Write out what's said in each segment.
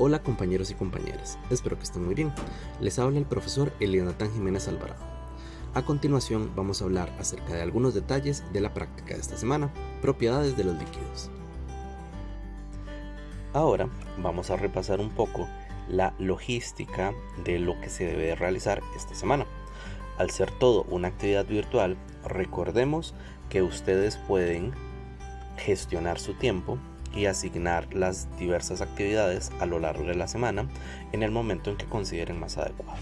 Hola compañeros y compañeras, espero que estén muy bien. Les habla el profesor Elianatán Jiménez Alvarado. A continuación vamos a hablar acerca de algunos detalles de la práctica de esta semana, propiedades de los líquidos. Ahora vamos a repasar un poco la logística de lo que se debe realizar esta semana. Al ser todo una actividad virtual, recordemos que ustedes pueden gestionar su tiempo y asignar las diversas actividades a lo largo de la semana en el momento en que consideren más adecuado.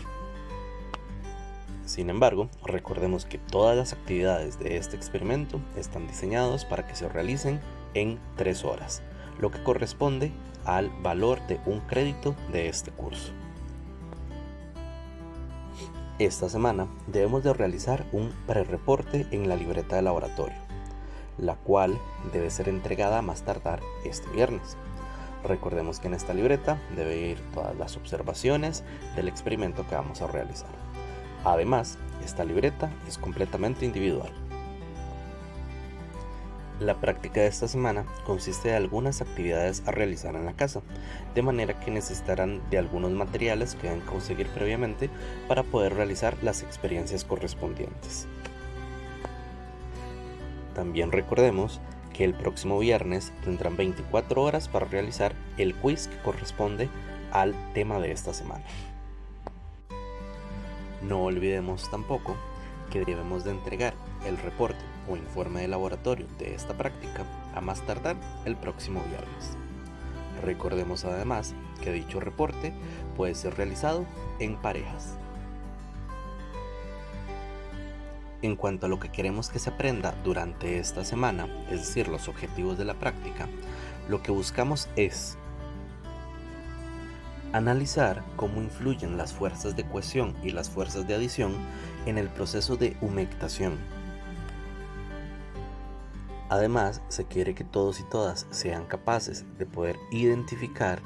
Sin embargo, recordemos que todas las actividades de este experimento están diseñadas para que se realicen en 3 horas, lo que corresponde al valor de un crédito de este curso. Esta semana debemos de realizar un prereporte en la libreta de laboratorio, la cual debe ser entregada a más tardar este viernes. Recordemos que en esta libreta debe ir todas las observaciones del experimento que vamos a realizar. Además, esta libreta es completamente individual. La práctica de esta semana consiste de algunas actividades a realizar en la casa, de manera que necesitarán de algunos materiales que deben conseguir previamente para poder realizar las experiencias correspondientes. También recordemos que el próximo viernes tendrán 24 horas para realizar el quiz que corresponde al tema de esta semana. No olvidemos tampoco que debemos de entregar el reporte o informe de laboratorio de esta práctica a más tardar el próximo viernes. Recordemos además que dicho reporte puede ser realizado en parejas. En cuanto a lo que queremos que se aprenda durante esta semana, es decir, los objetivos de la práctica, lo que buscamos es analizar cómo influyen las fuerzas de cohesión y las fuerzas de adición en el proceso de humectación. Además, se quiere que todos y todas sean capaces de poder identificar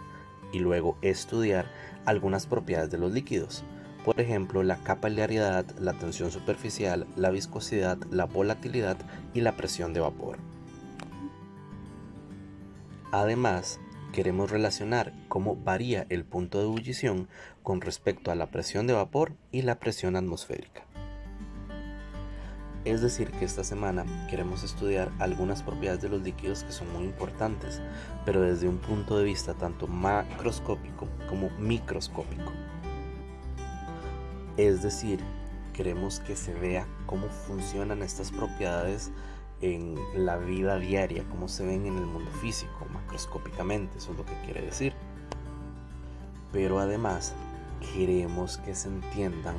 y luego estudiar algunas propiedades de los líquidos. Por ejemplo, la capilaridad, la tensión superficial, la viscosidad, la volatilidad y la presión de vapor. Además, queremos relacionar cómo varía el punto de ebullición con respecto a la presión de vapor y la presión atmosférica. Es decir, que esta semana queremos estudiar algunas propiedades de los líquidos que son muy importantes, pero desde un punto de vista tanto macroscópico como microscópico. Es decir, queremos que se vea cómo funcionan estas propiedades en la vida diaria, cómo se ven en el mundo físico, macroscópicamente, eso es lo que quiere decir. Pero además, queremos que se entiendan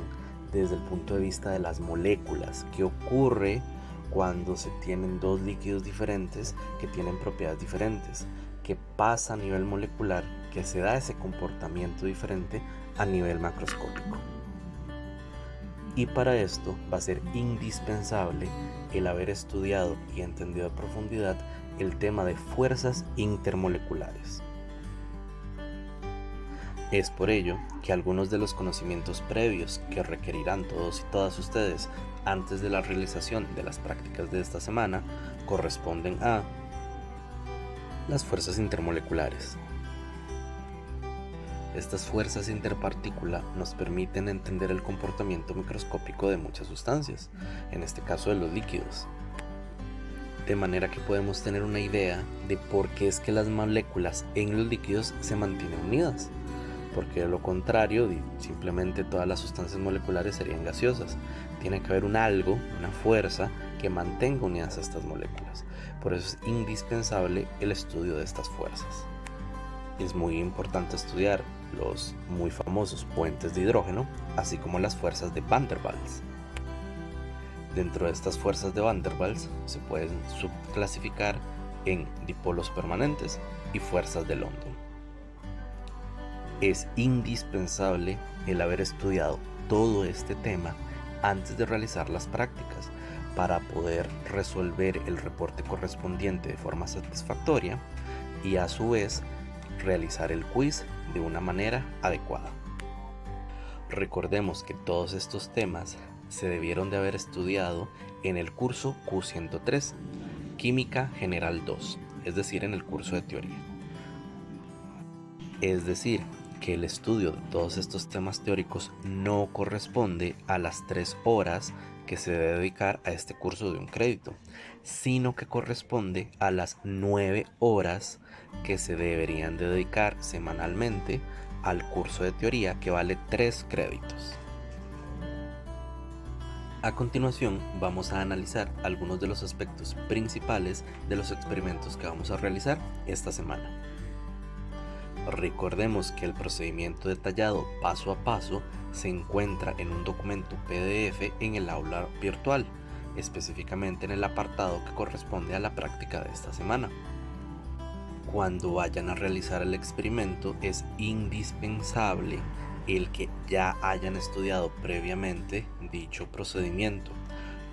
desde el punto de vista de las moléculas, qué ocurre cuando se tienen dos líquidos diferentes que tienen propiedades diferentes, qué pasa a nivel molecular, que se da ese comportamiento diferente a nivel macroscópico. Y para esto va a ser indispensable el haber estudiado y entendido a profundidad el tema de fuerzas intermoleculares. Es por ello que algunos de los conocimientos previos que requerirán todos y todas ustedes antes de la realización de las prácticas de esta semana corresponden a las fuerzas intermoleculares. Estas fuerzas interpartícula nos permiten entender el comportamiento microscópico de muchas sustancias, en este caso de los líquidos. De manera que podemos tener una idea de por qué es que las moléculas en los líquidos se mantienen unidas, porque de lo contrario, simplemente todas las sustancias moleculares serían gaseosas. Tiene que haber un algo, una fuerza que mantenga unidas a estas moléculas. Por eso es indispensable el estudio de estas fuerzas. Es muy importante estudiar los muy famosos puentes de hidrógeno, así como las fuerzas de Van der Waals. Dentro de estas fuerzas de Van der Waals se pueden subclasificar en dipolos permanentes y fuerzas de London. Es indispensable el haber estudiado todo este tema antes de realizar las prácticas para poder resolver el reporte correspondiente de forma satisfactoria y a su vez realizar el quiz de una manera adecuada. Recordemos que todos estos temas se debieron de haber estudiado en el curso Q103, Química General 2, es decir, en el curso de teoría. Es decir, que el estudio de todos estos temas teóricos no corresponde a las 3 horas que se debe dedicar a este curso de un crédito, sino que corresponde a las 9 horas que se deberían de dedicar semanalmente al curso de teoría, que vale 3 créditos. A continuación vamos a analizar algunos de los aspectos principales de los experimentos que vamos a realizar esta semana. Recordemos que el procedimiento detallado paso a paso se encuentra en un documento PDF en el aula virtual, específicamente en el apartado que corresponde a la práctica de esta semana. Cuando vayan a realizar el experimento es indispensable el que ya hayan estudiado previamente dicho procedimiento.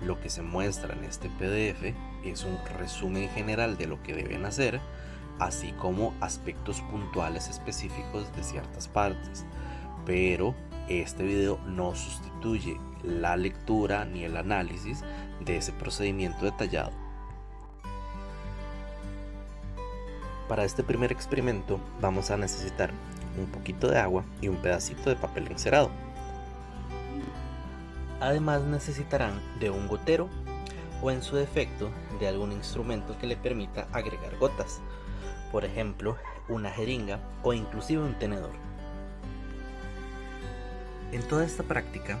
Lo que se muestra en este PDF es un resumen general de lo que deben hacer, así como aspectos puntuales específicos de ciertas partes, pero este video no sustituye la lectura ni el análisis de ese procedimiento detallado. Para este primer experimento vamos a necesitar un poquito de agua y un pedacito de papel encerado. Además necesitarán de un gotero o, en su defecto, de algún instrumento que le permita agregar gotas, por ejemplo una jeringa o inclusive un tenedor. En toda esta práctica,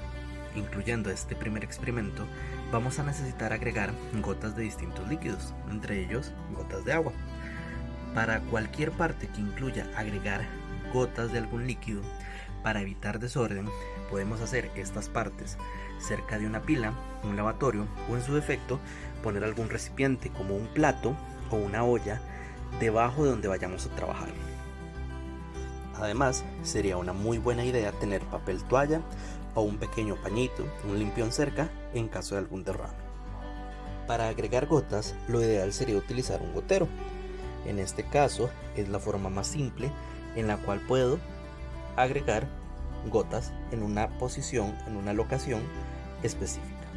incluyendo este primer experimento, vamos a necesitar agregar gotas de distintos líquidos, entre ellos gotas de agua. Para cualquier parte que incluya agregar gotas de algún líquido, para evitar desorden, podemos hacer estas partes cerca de una pila, un lavatorio o, en su defecto, poner algún recipiente como un plato o una olla debajo de donde vayamos a trabajar. Además, sería una muy buena idea tener papel toalla o un pequeño pañito, un limpión cerca en caso de algún derrame. Para agregar gotas, lo ideal sería utilizar un gotero. En este caso es la forma más simple en la cual puedo agregar gotas en una posición, en una locación específica.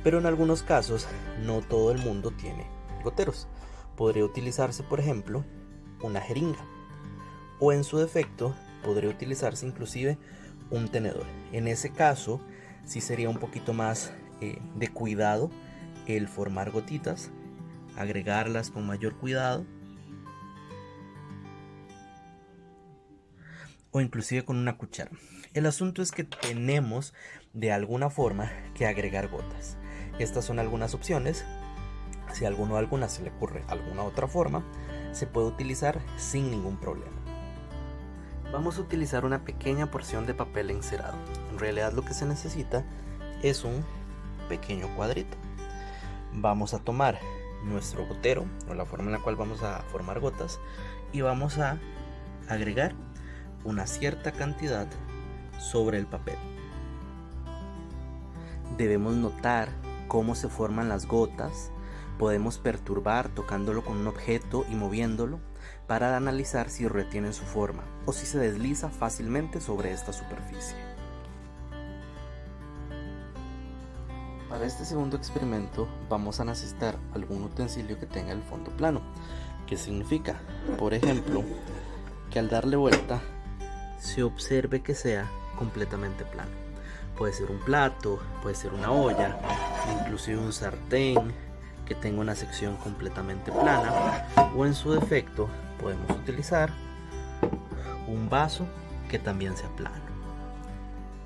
Pero en algunos casos no todo el mundo tiene goteros. Podría utilizarse, por ejemplo, una jeringa, o en su defecto podría utilizarse inclusive un tenedor. En ese caso sí sería un poquito más de cuidado el formar gotitas, agregarlas con mayor cuidado, o inclusive con una cuchara. El asunto es que tenemos de alguna forma que agregar gotas. Estas son algunas opciones. Si a alguno o alguna se le ocurre alguna otra forma, se puede utilizar sin ningún problema. Vamos a utilizar una pequeña porción de papel encerado. En realidad lo que se necesita es un pequeño cuadrito. Vamos a tomar nuestro gotero, o la forma en la cual vamos a formar gotas, y vamos a agregar una cierta cantidad sobre el papel. Debemos notar cómo se forman las gotas. Podemos perturbar tocándolo con un objeto y moviéndolo para analizar si retienen su forma o si se desliza fácilmente sobre esta superficie. Para este segundo experimento vamos a necesitar algún utensilio que tenga el fondo plano. ¿Qué significa? Por ejemplo, que al darle vuelta se observe que sea completamente plano. Puede ser un plato, puede ser una olla, inclusive un sartén que tenga una sección completamente plana, o en su defecto podemos utilizar un vaso que también sea plano.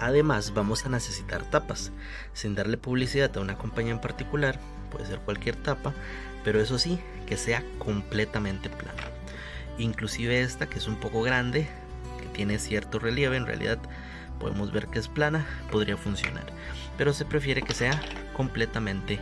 Además vamos a necesitar tapas, sin darle publicidad a una compañía en particular, puede ser cualquier tapa, pero eso sí, que sea completamente plana. Inclusive esta, que es un poco grande, que tiene cierto relieve, en realidad podemos ver que es plana, podría funcionar, pero se prefiere que sea completamente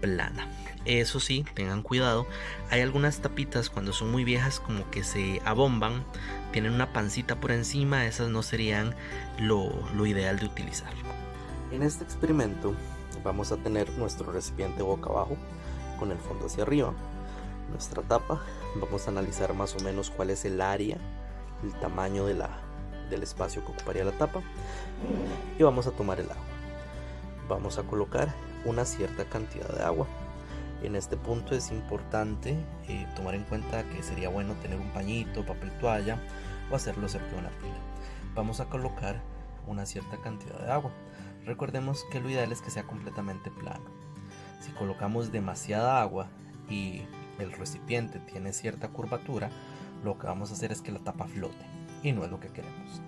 plana. Eso sí, tengan cuidado, hay algunas tapitas cuando son muy viejas como que se abomban, tienen una pancita por encima, esas no serían lo ideal de utilizar. En este experimento vamos a tener nuestro recipiente boca abajo con el fondo hacia arriba, nuestra tapa, vamos a analizar más o menos cuál es el área, el tamaño del espacio que ocuparía la tapa, y vamos a tomar el agua. Vamos a colocar una cierta cantidad de agua. En este punto es importante tomar en cuenta que sería bueno tener un pañito, papel toalla o hacerlo cerca de una pila. Vamos a colocar una cierta cantidad de agua. Recordemos que lo ideal es que sea completamente plano. Si colocamos demasiada agua y el recipiente tiene cierta curvatura, lo que vamos a hacer es que la tapa flote y no es lo que queremos.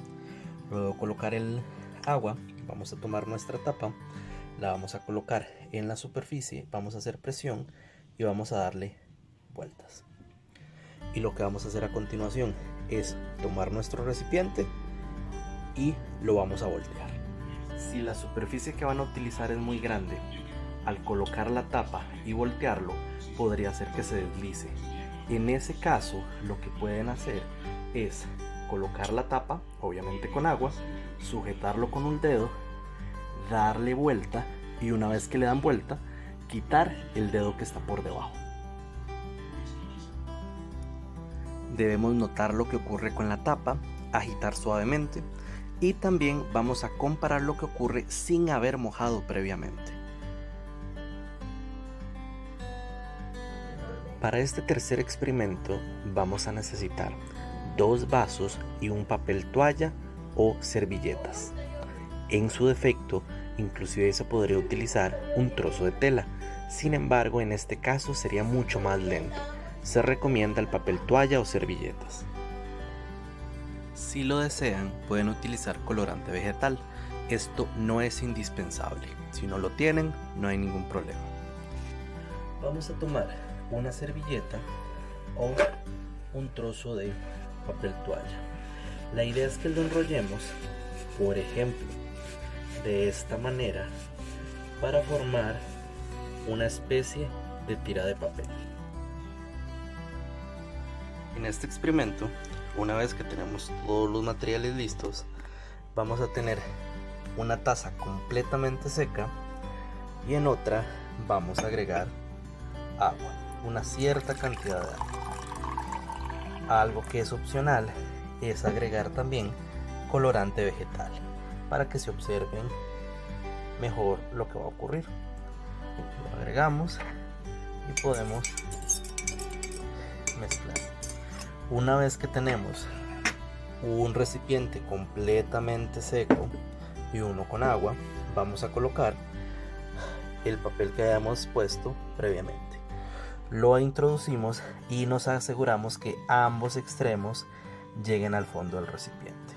Luego de colocar el agua, vamos a tomar nuestra tapa, la vamos a colocar en la superficie, vamos a hacer presión y vamos a darle vueltas. Y lo que vamos a hacer a continuación es tomar nuestro recipiente y lo vamos a voltear. Si la superficie que van a utilizar es muy grande, al colocar la tapa y voltearlo podría hacer que se deslice. En ese caso, lo que pueden hacer es colocar la tapa, obviamente con agua, sujetarlo con un dedo, darle vuelta y una vez que le dan vuelta, quitar el dedo que está por debajo. Debemos notar lo que ocurre con la tapa, agitar suavemente y también vamos a comparar lo que ocurre sin haber mojado previamente. Para este tercer experimento vamos a necesitar 2 vasos y un papel toalla o servilletas. En su defecto, inclusive se podría utilizar un trozo de tela. Sin embargo, en este caso sería mucho más lento. Se recomienda el papel toalla o servilletas. Si lo desean, pueden utilizar colorante vegetal. Esto no es indispensable. Si no lo tienen, no hay ningún problema. Vamos a tomar una servilleta o un trozo de papel toalla. La idea es que lo enrollemos, por ejemplo, de esta manera para formar una especie de tira de papel. En este experimento, una vez que tenemos todos los materiales listos, vamos a tener una taza completamente seca y en otra vamos a agregar agua, una cierta cantidad de agua. Algo que es opcional es agregar también colorante vegetal para que se observen mejor lo que va a ocurrir. Lo agregamos y podemos mezclar. Una vez que tenemos un recipiente completamente seco y uno con agua, vamos a colocar el papel que hayamos puesto previamente. Lo introducimos y nos aseguramos que ambos extremos lleguen al fondo del recipiente.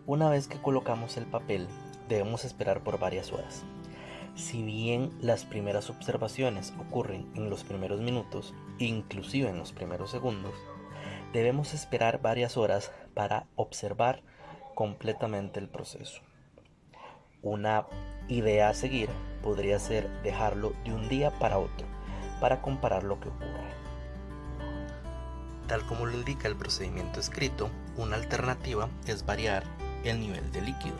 Una vez que colocamos el papel, debemos esperar por varias horas. Si bien las primeras observaciones ocurren en los primeros minutos, inclusive en los primeros segundos, debemos esperar varias horas para observar completamente el proceso. Una idea a seguir podría ser dejarlo de un día para otro para comparar lo que ocurre. Tal como lo indica el procedimiento escrito, una alternativa es variar el nivel de líquido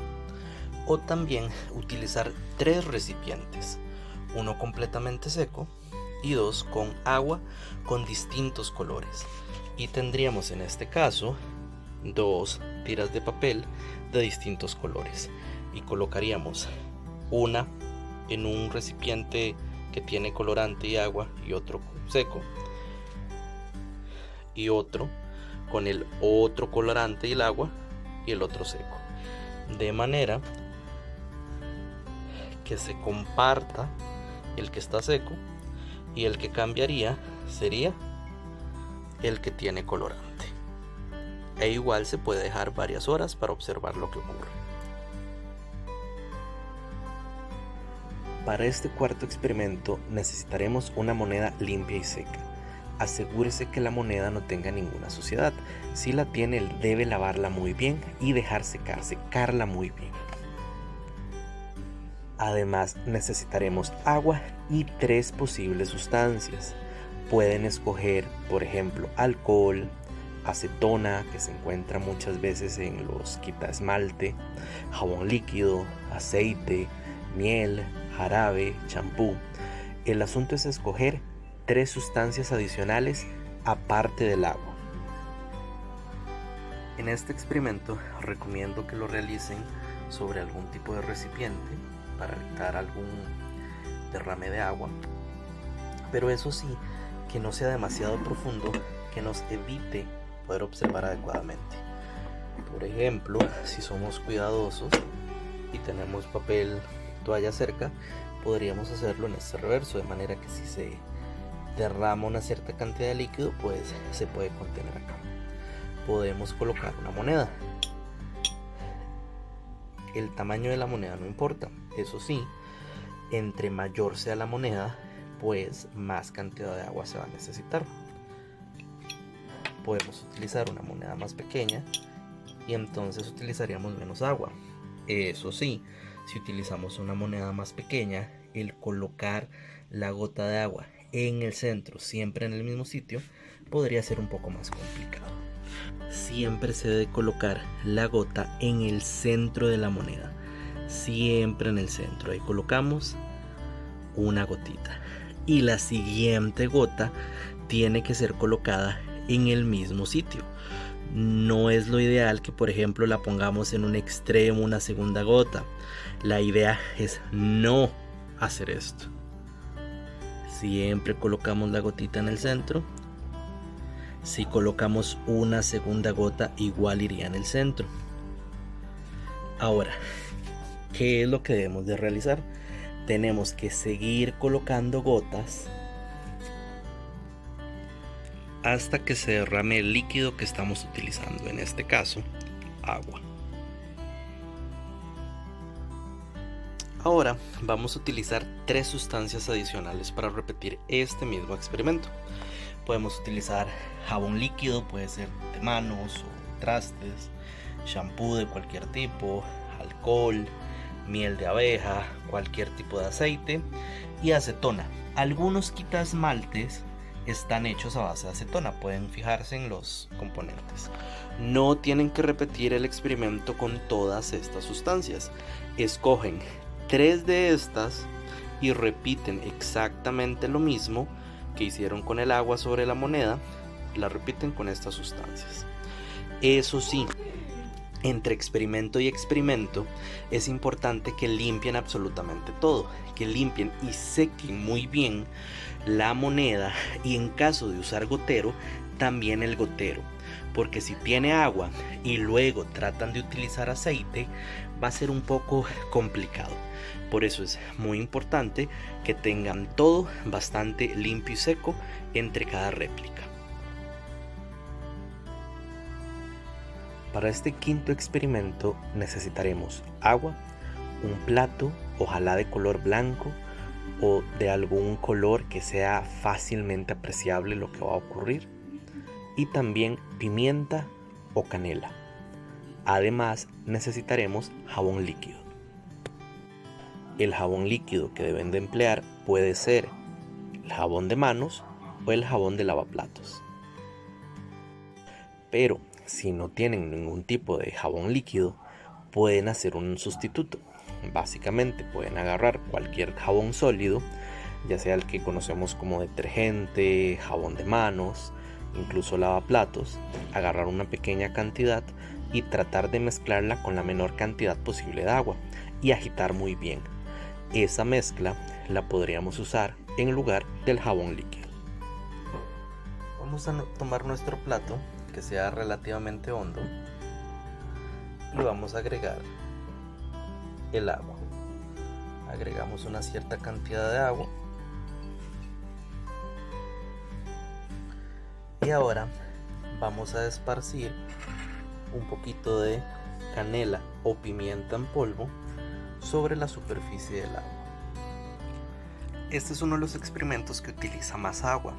o también utilizar 3 recipientes, uno completamente seco y 2 con agua con distintos colores, y tendríamos en este caso 2 tiras de papel de distintos colores y colocaríamos una en un recipiente que tiene colorante y agua y otro seco y otro con el otro colorante y el agua y el otro seco, de manera que se comparta el que está seco y el que cambiaría sería el que tiene colorante. E igual se puede dejar varias horas para observar lo que ocurre. Para este cuarto experimento necesitaremos una moneda limpia y seca. Asegúrese que la moneda no tenga ninguna suciedad. Si la tiene, debe lavarla muy bien y dejar secar, secarla muy bien. Además necesitaremos agua y 3 posibles sustancias. Pueden escoger, por ejemplo, alcohol, acetona, que se encuentra muchas veces en los quitaesmalte, jabón líquido, aceite, miel, jarabe, champú. El asunto es escoger 3 sustancias adicionales aparte del agua. En este experimento recomiendo que lo realicen sobre algún tipo de recipiente para evitar algún derrame de agua, pero eso sí, que no sea demasiado profundo, que nos evite poder observar adecuadamente. Por ejemplo, si somos cuidadosos y tenemos papel toalla cerca, podríamos hacerlo en este reverso, de manera que si se derrama una cierta cantidad de líquido, pues se puede contener acá. Podemos colocar una moneda. El tamaño de la moneda no importa, eso sí, entre mayor sea la moneda, pues más cantidad de agua se va a necesitar. Podemos utilizar una moneda más pequeña y entonces utilizaríamos menos agua. Eso sí, si utilizamos una moneda más pequeña, el colocar la gota de agua en el centro, siempre en el mismo sitio, podría ser un poco más complicado. Siempre se debe colocar la gota en el centro de la moneda, siempre en el centro. Ahí colocamos una gotita y la siguiente gota tiene que ser colocada en el mismo sitio. No es lo ideal que, por ejemplo, la pongamos en un extremo, una segunda gota. La idea es no hacer esto. Siempre colocamos la gotita en el centro. Si colocamos una segunda gota, igual iría en el centro. Ahora, ¿qué es lo que debemos de realizar? Tenemos que seguir colocando gotas hasta que se derrame el líquido que estamos utilizando, en este caso, agua. Ahora vamos a utilizar 3 sustancias adicionales para repetir este mismo experimento. Podemos utilizar jabón líquido, puede ser de manos o trastes, shampoo de cualquier tipo, alcohol, miel de abeja, cualquier tipo de aceite y acetona. Algunos quitasmaltes están hechos a base de acetona, pueden fijarse en los componentes. No tienen que repetir el experimento con todas estas sustancias. Escogen 3 de estas y repiten exactamente lo mismo que hicieron con el agua sobre la moneda, la repiten con estas sustancias. Eso sí, entre experimento y experimento es importante que limpien absolutamente todo, que limpien y sequen muy bien la moneda y, en caso de usar gotero, también el gotero, porque si tiene agua y luego tratan de utilizar aceite, va a ser un poco complicado. Por eso es muy importante que tengan todo bastante limpio y seco entre cada réplica. Para este quinto experimento necesitaremos agua, un plato, ojalá de color blanco o de algún color que sea fácilmente apreciable lo que va a ocurrir, y también pimienta o canela. Además necesitaremos jabón líquido. El jabón líquido que deben de emplear puede ser el jabón de manos o el jabón de lavaplatos. Pero si no tienen ningún tipo de jabón líquido, pueden hacer un sustituto. Básicamente pueden agarrar cualquier jabón sólido, ya sea el que conocemos como detergente, jabón de manos, incluso lavaplatos, agarrar una pequeña cantidad y tratar de mezclarla con la menor cantidad posible de agua y agitar muy bien. Esa mezcla la podríamos usar en lugar del jabón líquido. Vamos a tomar nuestro plato, que sea relativamente hondo, y vamos a agregar el agua. Agregamos una cierta cantidad de agua y ahora vamos a esparcir un poquito de canela o pimienta en polvo sobre la superficie del agua. Este es uno de los experimentos que utiliza más agua.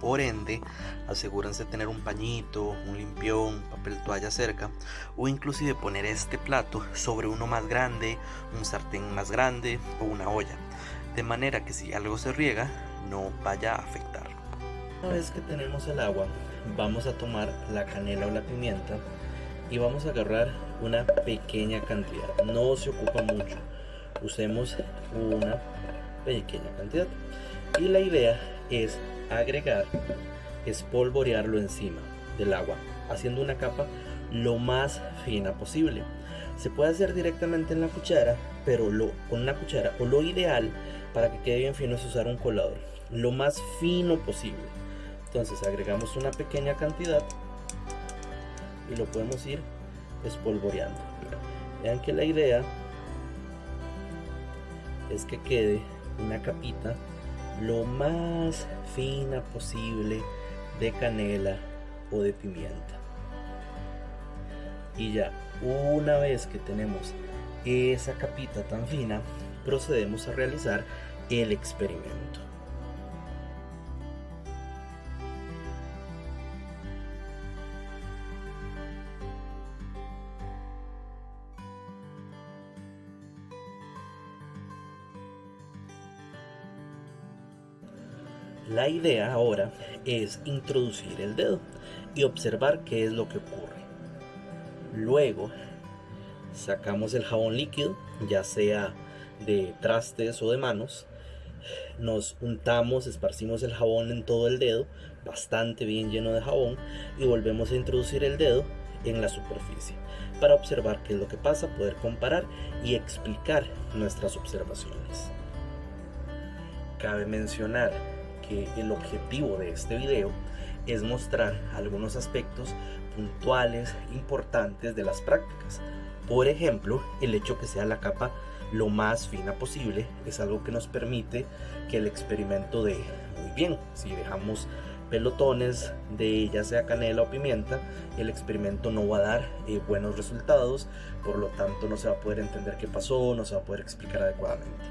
Por ende, asegúrense de tener un pañito, un limpión, papel toalla cerca, o inclusive poner este plato sobre uno más grande, un sartén más grande o una olla, de manera que si algo se riega no vaya a afectar. Una vez que tenemos el agua, vamos a tomar la canela o la pimienta y vamos a agarrar una pequeña cantidad, no se ocupa mucho, usemos una pequeña cantidad, y la idea es agregar, espolvorearlo encima del agua, haciendo una capa lo más fina posible. Se puede hacer directamente en la cuchara, pero con una cuchara, o lo ideal para que quede bien fino es usar un colador, lo más fino posible. Entonces agregamos una pequeña cantidad y lo podemos ir espolvoreando. Vean que la idea es que quede una capita lo más fina posible de canela o de pimienta. Y ya una vez que tenemos esa capita tan fina, procedemos a realizar el experimento. La idea ahora es introducir el dedo y observar qué es lo que ocurre. Luego sacamos el jabón líquido, ya sea de trastes o de manos. Nos untamos, esparcimos el jabón en todo el dedo, bastante bien lleno de jabón, y volvemos a introducir el dedo en la superficie para observar qué es lo que pasa, poder comparar y explicar nuestras observaciones. Cabe mencionar que el objetivo de este video es mostrar algunos aspectos puntuales importantes de las prácticas. Por ejemplo, el hecho que sea la capa lo más fina posible es algo que nos permite que el experimento dé muy bien. Si dejamos pelotones de ya sea canela o pimienta, el experimento no va a dar buenos resultados, por lo tanto no se va a poder entender qué pasó, no se va a poder explicar adecuadamente.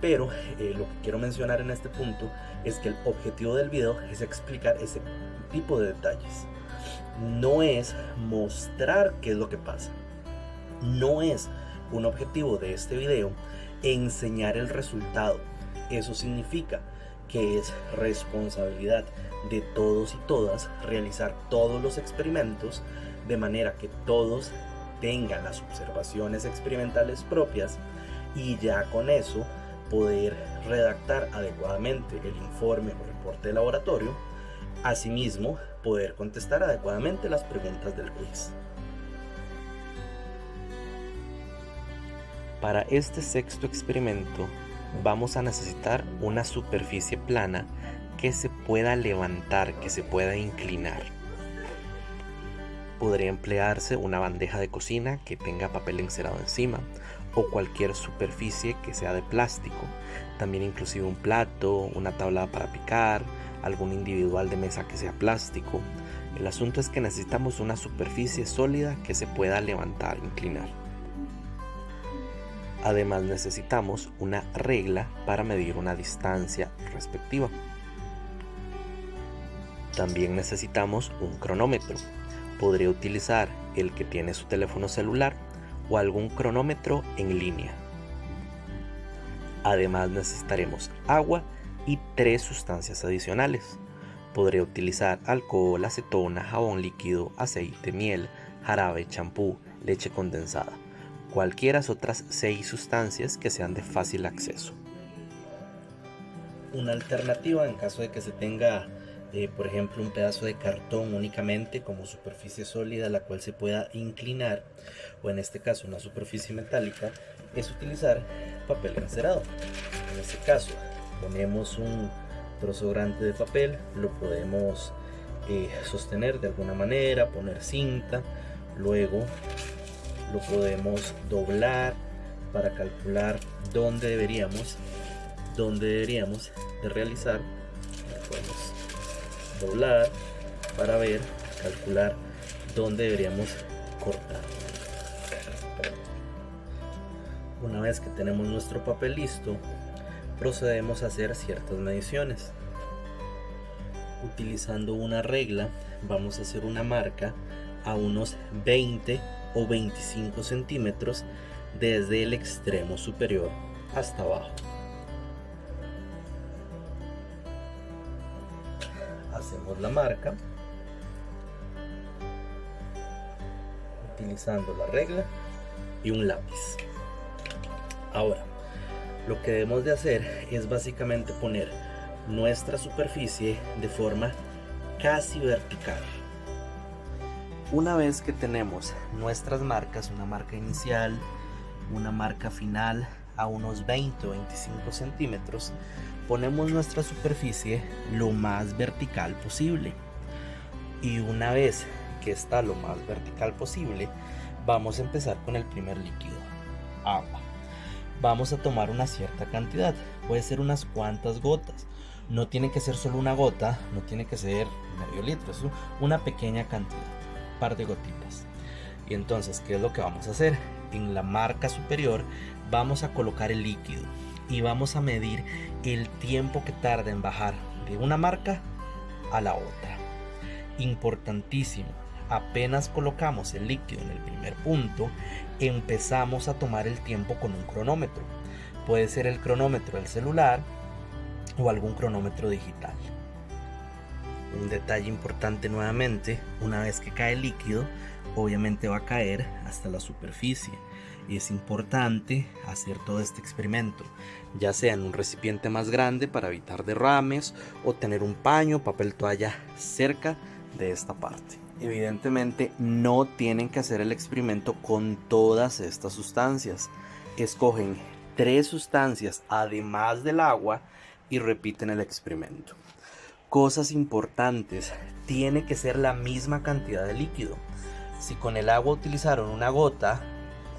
Pero lo que quiero mencionar en este punto es que el objetivo del video es explicar ese tipo de detalles. No es mostrar qué es lo que pasa. No es un objetivo de este video enseñar el resultado. Eso significa que es responsabilidad de todos y todas realizar todos los experimentos de manera que todos tengan las observaciones experimentales propias y ya con eso poder redactar adecuadamente el informe o reporte de laboratorio, asimismo poder contestar adecuadamente las preguntas del quiz. Para este sexto experimento vamos a necesitar una superficie plana que se pueda levantar, que se pueda inclinar. Podría emplearse una bandeja de cocina que tenga papel encerado encima o cualquier superficie que sea de plástico, también inclusive un plato, una tabla para picar, algún individual de mesa que sea plástico. El asunto es que necesitamos una superficie sólida que se pueda levantar, inclinar. Además necesitamos una regla para medir una distancia respectiva. También necesitamos un cronómetro. Podría utilizar el que tiene su teléfono celular o algún cronómetro en línea. Además necesitaremos agua y 3 sustancias adicionales. Podría utilizar alcohol, acetona, jabón líquido, aceite, miel, jarabe, champú, leche condensada. Cualquiera otras 6 sustancias que sean de fácil acceso. Una alternativa en caso de que se tenga por ejemplo un pedazo de cartón únicamente como superficie sólida la cual se pueda inclinar, o en este caso una superficie metálica, es utilizar papel encerado. En este caso ponemos un trozo grande de papel, lo podemos sostener de alguna manera, poner cinta, luego lo podemos doblar para calcular dónde deberíamos de realizar. Lo podemos doblar para ver, calcular dónde deberíamos cortar. Una vez que tenemos nuestro papel listo, procedemos a hacer ciertas mediciones. Utilizando una regla, vamos a hacer una marca a unos 20 o 25 centímetros desde el extremo superior hasta abajo. Hacemos la marca utilizando la regla y un lápiz. Ahora, lo que debemos de hacer es básicamente poner nuestra superficie de forma casi vertical. Una vez que tenemos nuestras marcas, una marca inicial, una marca final a unos 20 o 25 centímetros, ponemos nuestra superficie lo más vertical posible. Y una vez que está lo más vertical posible, vamos a empezar con el primer líquido, agua. Vamos a tomar una cierta cantidad, puede ser unas cuantas gotas. No tiene que ser solo una gota, no tiene que ser medio litro, es una pequeña cantidad, un par de gotitas. Y entonces, ¿qué es lo que vamos a hacer? En la marca superior vamos a colocar el líquido y vamos a medir el tiempo que tarda en bajar de una marca a la otra. Importantísimo, apenas colocamos el líquido en el primer punto, empezamos a tomar el tiempo con un cronómetro. Puede ser el cronómetro del celular o algún cronómetro digital. Un detalle importante nuevamente, una vez que cae el líquido, obviamente va a caer hasta la superficie. Y es importante hacer todo este experimento, ya sea en un recipiente más grande para evitar derrames o tener un paño, papel toalla cerca de esta parte. Evidentemente no tienen que hacer el experimento con todas estas sustancias. Escogen 3 sustancias además del agua y repiten el experimento. Cosas importantes, tiene que ser la misma cantidad de líquido. Si con el agua utilizaron una gota,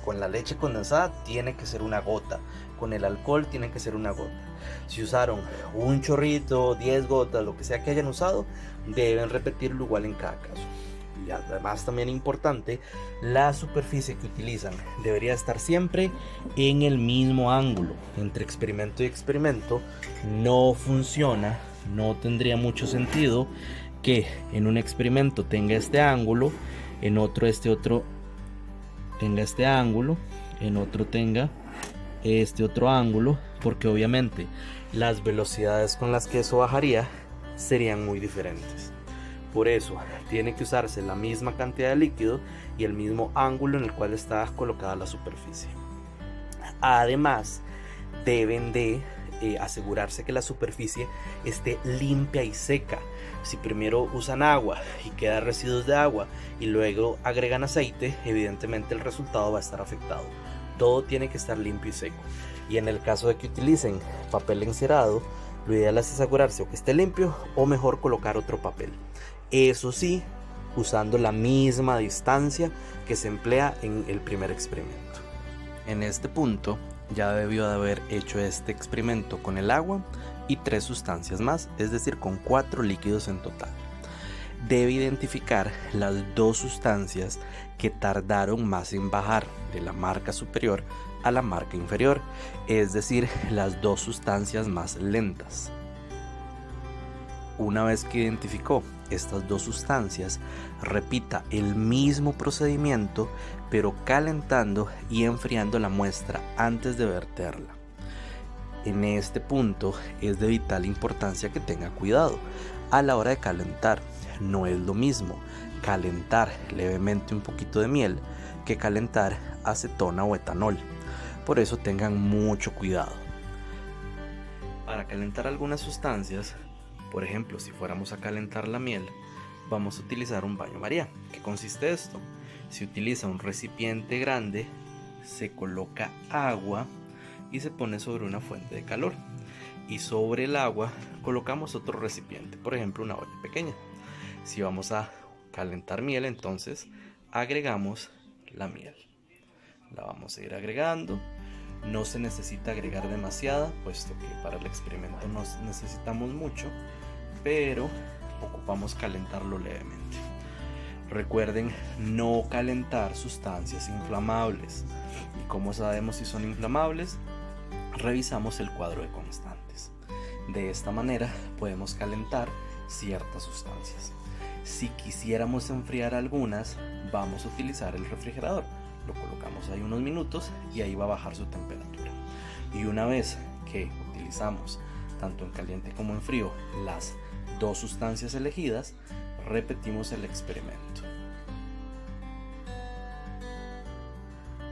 con la leche condensada tiene que ser una gota, con el alcohol tiene que ser una gota. Si usaron un chorrito, 10 gotas, lo que sea que hayan usado, deben repetirlo igual en cada caso. Y además también importante, la superficie que utilizan debería estar siempre en el mismo ángulo. Entre experimento y experimento no funciona, no tendría mucho sentido que en un experimento tenga este ángulo, en otro este otro tenga este ángulo, en otro tenga este otro ángulo, porque obviamente las velocidades con las que eso bajaría serían muy diferentes. Por eso tiene que usarse la misma cantidad de líquido y el mismo ángulo en el cual está colocada la superficie. Además, deben de asegurarse que la superficie esté limpia y seca. Si primero usan agua y quedan residuos de agua y luego agregan aceite, evidentemente el resultado va a estar afectado. Todo tiene que estar limpio y seco. Y en el caso de que utilicen papel encerado, lo ideal es asegurarse o que esté limpio o mejor colocar otro papel. Eso sí, usando la misma distancia que se emplea en el primer experimento. En este punto ya debió de haber hecho este experimento con el agua y 3 sustancias más, es decir, con 4 líquidos en total. Debe identificar las 2 sustancias que tardaron más en bajar de la marca superior a la marca inferior, es decir, las 2 sustancias más lentas. Una vez que identificó estas 2 sustancias, repita el mismo procedimiento, pero calentando y enfriando la muestra antes de verterla. En este punto es de vital importancia que tenga cuidado a la hora de calentar. No es lo mismo calentar levemente un poquito de miel que calentar acetona o etanol. Por eso tengan mucho cuidado. Para calentar algunas sustancias, por ejemplo, si fuéramos a calentar la miel, vamos a utilizar un baño María. ¿Qué consiste esto? Se utiliza un recipiente grande, se coloca agua y se pone sobre una fuente de calor. Y sobre el agua colocamos otro recipiente, por ejemplo una olla pequeña. Si vamos a calentar miel, entonces agregamos la miel. La vamos a ir agregando. No se necesita agregar demasiada, puesto que para el experimento no necesitamos mucho, pero ocupamos calentarlo levemente. Recuerden no calentar sustancias inflamables. ¿Y cómo sabemos si son inflamables? Revisamos el cuadro de constantes. De esta manera podemos calentar ciertas sustancias. Si quisiéramos enfriar algunas, vamos a utilizar el refrigerador. Lo colocamos ahí unos minutos y ahí va a bajar su temperatura. Y una vez que utilizamos tanto en caliente como en frío las 2 sustancias elegidas, repetimos el experimento.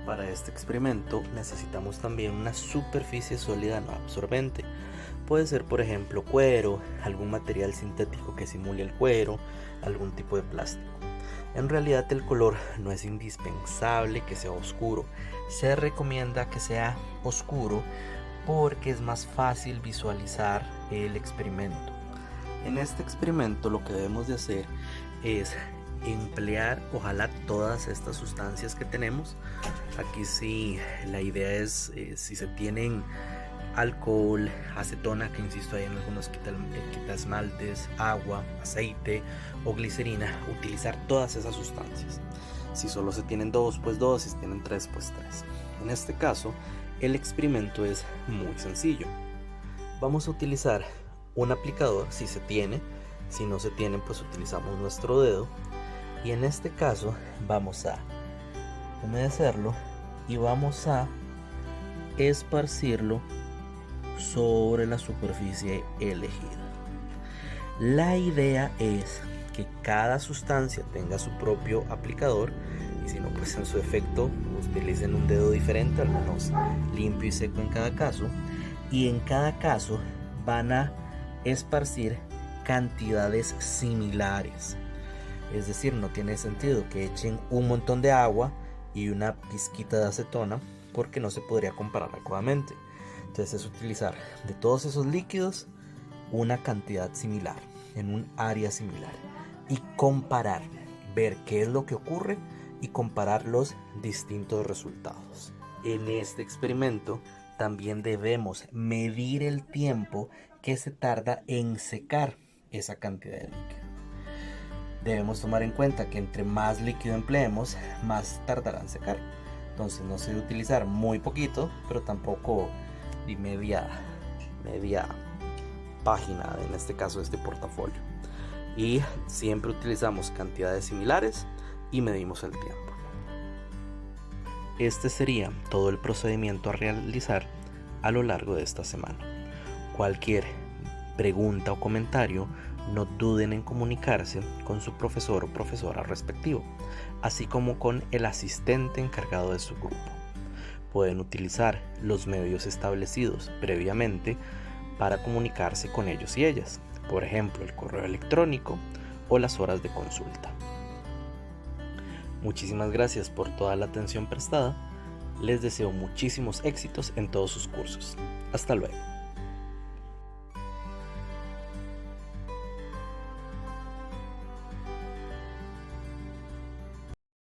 Para este experimento necesitamos también una superficie sólida no absorbente. Puede ser, por ejemplo, cuero, algún material sintético que simule el cuero, algún tipo de plástico. En realidad el color no es indispensable que sea oscuro. Se recomienda que sea oscuro porque es más fácil visualizar el experimento. En este experimento lo que debemos de hacer es emplear ojalá todas estas sustancias que tenemos. Aquí sí, la idea es si se tienen alcohol, acetona, que insisto hay en algunos quita esmaltes, agua, aceite o glicerina, utilizar todas esas sustancias. Si solo se tienen 2, pues 2, si se tienen 3, pues 3. En este caso, el experimento es muy sencillo. Vamos a utilizar un aplicador si se tiene, si no se tiene pues utilizamos nuestro dedo, y en este caso vamos a humedecerlo y vamos a esparcirlo sobre la superficie elegida. La idea es que cada sustancia tenga su propio aplicador, y si no pues en su efecto utilicen un dedo diferente, al menos limpio y seco en cada caso, y en cada caso van a esparcir cantidades similares. Es decir, no tiene sentido que echen un montón de agua y una pizquita de acetona, porque no se podría comparar adecuadamente. Entonces es utilizar de todos esos líquidos una cantidad similar en un área similar y comparar, ver qué es lo que ocurre y comparar los distintos resultados. En este experimento también debemos medir el tiempo que se tarda en secar esa cantidad de líquido. Debemos tomar en cuenta que entre más líquido empleemos, más tardará en secar. Entonces no se debe utilizar muy poquito, pero tampoco de media página, en este caso este portafolio. Y siempre utilizamos cantidades similares y medimos el tiempo. Este sería todo el procedimiento a realizar a lo largo de esta semana. Cualquier pregunta o comentario, no duden en comunicarse con su profesor o profesora respectivo, así como con el asistente encargado de su grupo. Pueden utilizar los medios establecidos previamente para comunicarse con ellos y ellas, por ejemplo el correo electrónico o las horas de consulta. Muchísimas gracias por toda la atención prestada. Les deseo muchísimos éxitos en todos sus cursos. Hasta luego.